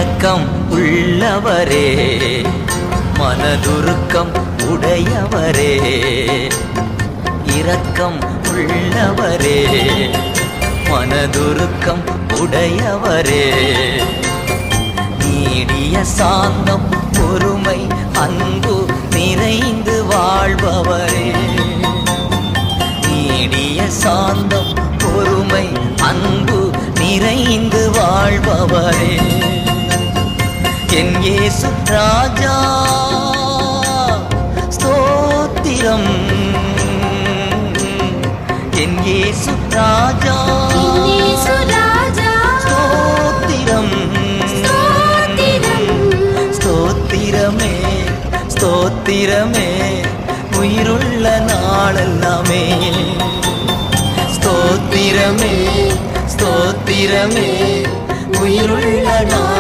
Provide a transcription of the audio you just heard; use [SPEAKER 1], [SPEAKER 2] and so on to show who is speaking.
[SPEAKER 1] இரக்கம் உள்ளவரே, மனதுருக்கம் உடையவரே. இரக்கம் உள்ளவரே, மனதுருக்கம் உடையவரே. நீடிய சாந்தம் பொறுமை அன்பு நிறைந்து வாழ்பவரே. நீடிய சாந்தம் பொறுமை அன்பு நிறைந்து வாழ்பவரே. என் இயேசு ராஜா ஸ்தோத்திரம். என் இயேசு ராஜா ஸ்தோத்திரம். ஸ்தோத்திரமே ஸ்தோத்திரமே உயிருள்ள நாளெல்லாமே. ஸ்தோத்திரமே ஸ்தோத்திரமே உயிருள்ள நாள்